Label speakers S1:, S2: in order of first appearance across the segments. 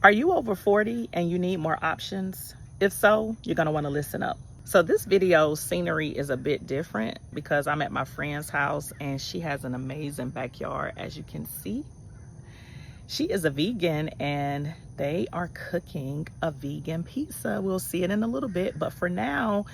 S1: Are you over 40 and you need more options? If so, you're going to want to listen up. So this video scenery is a bit different because I'm at my friend's house and she has an amazing backyard, as you can see. She is a vegan and they are cooking a vegan pizza. We'll see it in a little bit, but for now,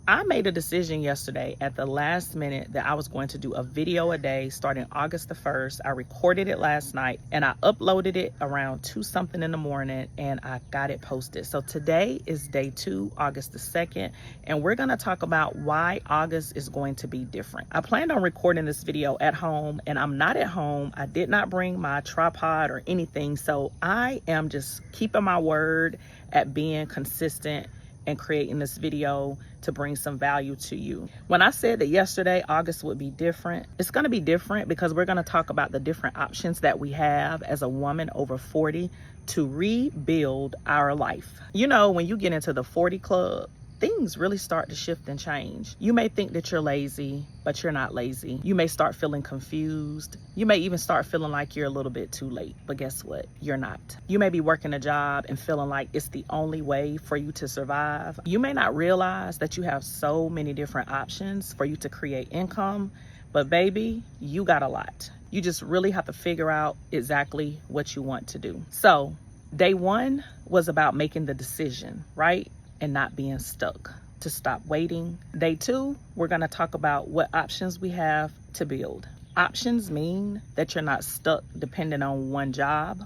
S1: I made a decision yesterday at the last minute that I was going to do a video a day starting August the 1st. I recorded it last night and I uploaded it around 2 something in the morning and I got it posted. So today is day 2, August the 2nd, and we're going to talk about why August is going to be different. I planned on recording this video at home and I'm not at home. I did not bring my tripod or anything. So I am just keeping my word at being consistent and creating this video to bring some value to you. When I said that yesterday August would be different, it's going to be different because we're going to talk about the different options that we have as a woman over 40 to rebuild our life. You know, when you get into the 40 club, things really start to shift and change. You may think that you're lazy, but you're not lazy. You may start feeling confused. You may even start feeling like you're a little bit too late, but guess what? You're not. You may be working a job and feeling like it's the only way for you to survive. You may not realize that you have so many different options for you to create income, but baby, you got a lot. You just really have to figure out exactly what you want to do. So day 1 was about making the decision, right? And not being stuck, to stop waiting. Day 2, we're going to talk about what options we have to build. Options mean that you're not stuck depending on one job,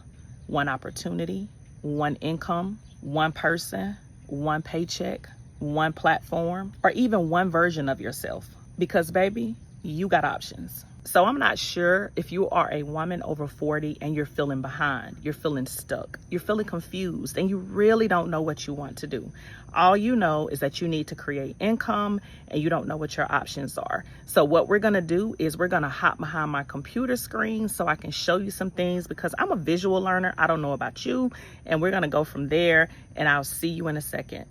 S1: one opportunity, one income, one person, one paycheck, one platform, or even one version of yourself. Because baby, you got options. So I'm not sure if you are a woman over 40 and you're feeling behind, you're feeling stuck, you're feeling confused, and you really don't know what you want to do. All you know is that you need to create income and you don't know what your options are. So what we're going to do is we're going to hop behind my computer screen so I can show you some things because I'm a visual learner. I don't know about you. And we're going to go from there and I'll see you in a second.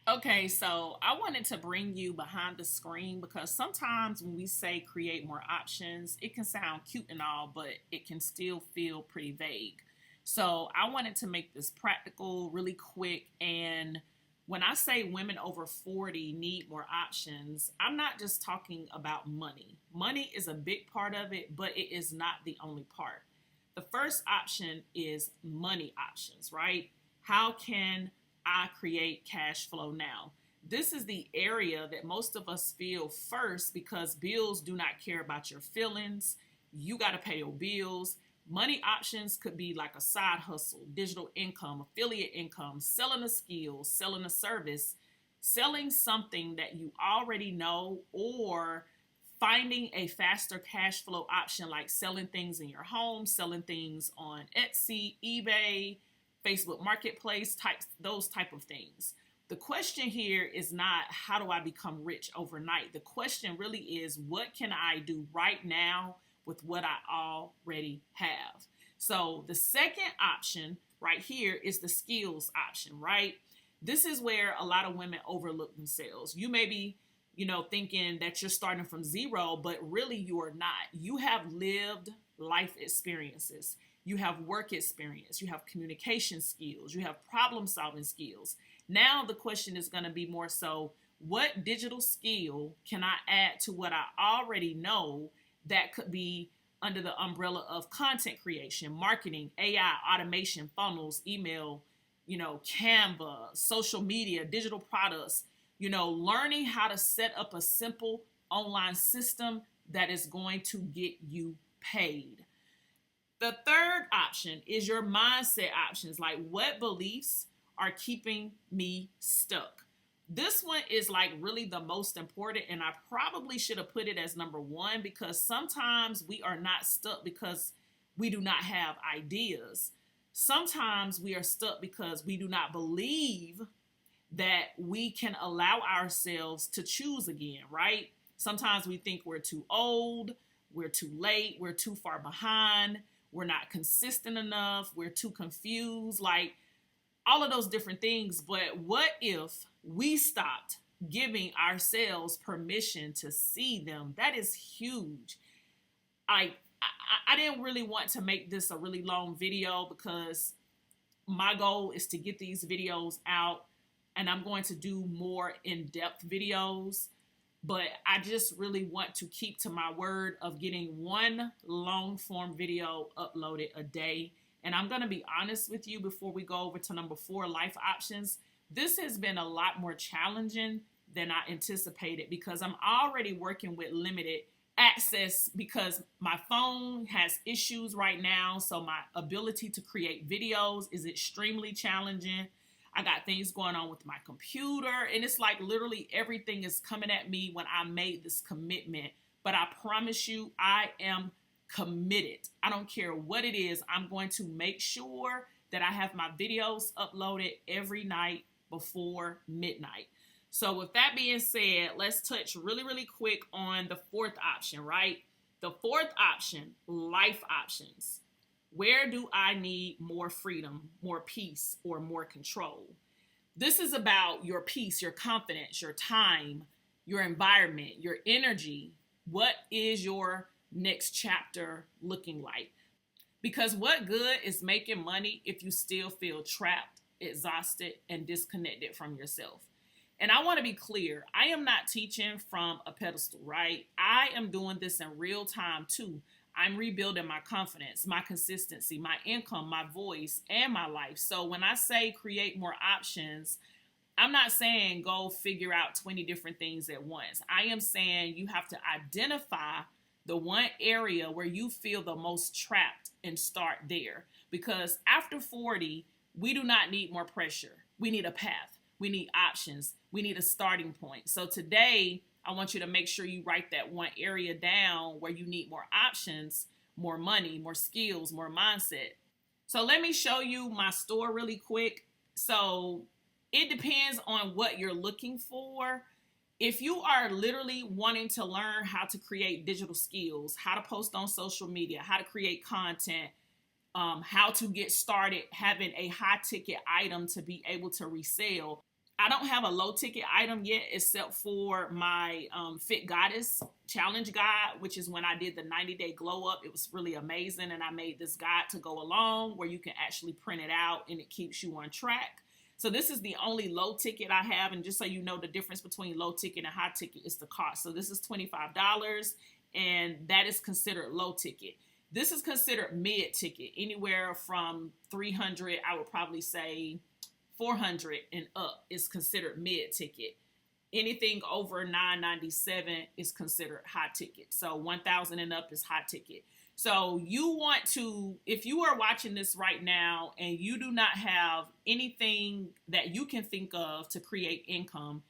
S1: Okay, so I wanted to bring you behind the screen because sometimes when we say create more options, it can sound cute and all, but it can still feel pretty vague. So I wanted to make this practical, really quick. And when I say women over 40 need more options, I'm not just talking about money. Money is a big part of it, but it is not the only part. The first option is money options, right? How can I create cash flow now? This is the area that most of us feel first because bills do not care about your feelings. You got to pay your bills. Money options could be like a side hustle, digital income, affiliate income, selling a skill, selling a service, selling something that you already know, or finding a faster cash flow option like selling things in your home, selling things on Etsy, eBay, Facebook Marketplace, those type of things. The question here is not how do I become rich overnight? The question really is what can I do right now with what I already have? So the second option right here is the skills option, right? This is where a lot of women overlook themselves. You may be, thinking that you're starting from zero, but really you are not. You have lived life experiences. You have work experience, you have communication skills, you have problem solving skills. Now the question is going to be more so, what digital skill can I add to what I already know that could be under the umbrella of content creation, marketing, AI, automation, funnels, email, Canva, social media, digital products, learning how to set up a simple online system that is going to get you paid. The third option is your mindset options, like what beliefs are keeping me stuck. This one is like really the most important, and I probably should have put it as number 1 because sometimes we are not stuck because we do not have ideas. Sometimes we are stuck because we do not believe that we can allow ourselves to choose again, right? Sometimes we think we're too old, we're too late, we're too far behind, we're not consistent enough, we're too confused, like all of those different things. But what if we stopped giving ourselves permission to see them? That is huge. I didn't really want to make this a really long video because my goal is to get these videos out, and I'm going to do more in-depth videos. But I just really want to keep to my word of getting one long form video uploaded a day. And I'm going to be honest with you before we go over to number 4, life options. This has been a lot more challenging than I anticipated because I'm already working with limited access because my phone has issues right now. So my ability to create videos is extremely challenging. I got things going on with my computer, and it's like literally everything is coming at me when I made this commitment. But I promise you, I am committed. I don't care what it is. I'm going to make sure that I have my videos uploaded every night before midnight. So with that being said, let's touch really quick on the 4th option, right? The 4th option, life options. Where do I need more freedom, more peace, or more control? This is about your peace, your confidence, your time, your environment, your energy. What is your next chapter looking like? Because what good is making money if you still feel trapped, exhausted, and disconnected from yourself? And I want to be clear, I am not teaching from a pedestal, right? I am doing this in real time too. I'm rebuilding my confidence, my consistency, my income, my voice, and my life. So when I say create more options, I'm not saying go figure out 20 different things at once. I am saying you have to identify the one area where you feel the most trapped and start there. Because after 40, we do not need more pressure. We need a path. We need options. We need a starting point. So today, I want you to make sure you write that one area down where you need more options, more money, more skills, more mindset. So let me show you my store really quick. So it depends on what you're looking for. If you are literally wanting to learn how to create digital skills, how to post on social media, how to create content, how to get started having a high ticket item to be able to resell. I don't have a low ticket item yet except for my PinkkGoddess challenge guide, which is when I did the 90-day glow up. It was really amazing, and I made this guide to go along where you can actually print it out and it keeps you on track. So this is the only low ticket I have, and just so you know, the difference between low ticket and high ticket is the cost. So this is $25, and that is considered low ticket. This is considered mid ticket, anywhere from 300, I would probably say 400 and up is considered mid ticket. Anything over $997 is considered high ticket. So 1,000 and up is high ticket. So you want to, if you are watching this right now and you do not have anything that you can think of to create income,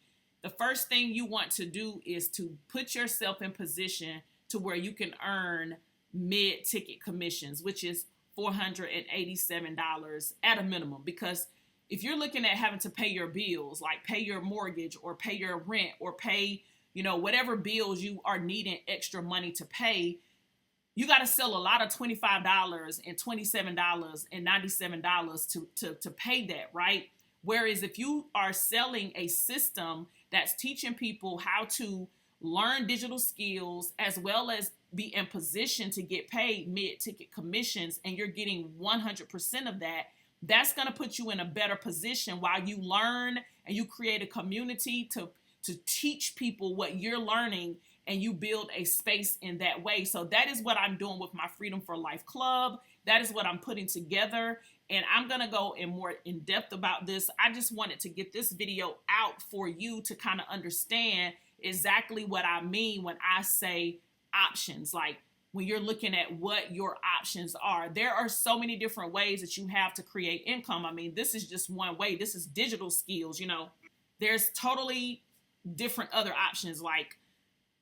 S1: the first thing you want to do is to put yourself in position to where you can earn mid-ticket commissions, which is $487 at a minimum. Because if you're looking at having to pay your bills, like pay your mortgage or pay your rent or pay, whatever bills you are needing extra money to pay, you got to sell a lot of $25 and $27 and $97 to pay that, right? Whereas if you are selling a system that's teaching people how to learn digital skills as well as be in position to get paid mid-ticket commissions, and you're getting 100% of that, that's going to put you in a better position while you learn and you create a community to teach people what you're learning, and you build a space in that way. So that is what I'm doing with my Freedom for Life Club. That is what I'm putting together. And I'm going to go in more in depth about this. I just wanted to get this video out for you to kind of understand exactly what I mean when I say options. Like when you're looking at what your options are, there are so many different ways that you have to create income. I mean, this is just one way. This is digital skills. There's totally different other options like,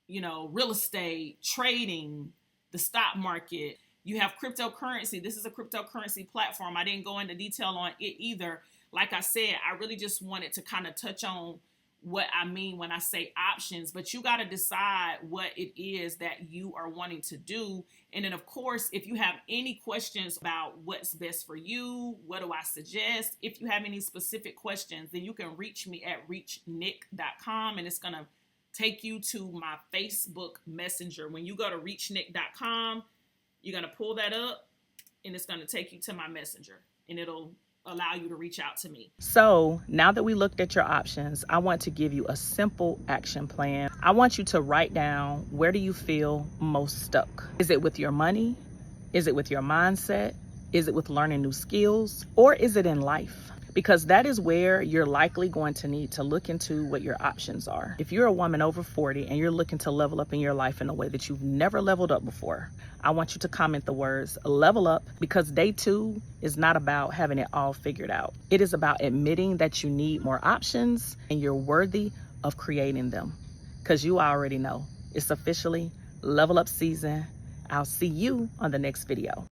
S1: real estate, trading, the stock market. You have cryptocurrency. This is a cryptocurrency platform. I didn't go into detail on it either. Like I said, I really just wanted to kind of touch on what I mean when I say options, but you got to decide what it is that you are wanting to do. And then of course, if you have any questions about what's best for you, what do I suggest? If you have any specific questions, then you can reach me at reachnick.com, and it's going to take you to my Facebook Messenger. When you go to reachnick.com, you're going to pull that up and it's going to take you to my messenger, and it'll allow you to reach out to me. So now that we looked at your options, I want to give you a simple action plan. I want you to write down, where do you feel most stuck? Is it with your money? Is it with your mindset? Is it with learning new skills? Or is it in life? Because that is where you're likely going to need to look into what your options are. If you're a woman over 40 and you're looking to level up in your life in a way that you've never leveled up before, I want you to comment the words level up, because day 2 is not about having it all figured out. It is about admitting that you need more options and you're worthy of creating them, because you already know it's officially level up season. I'll see you on the next video.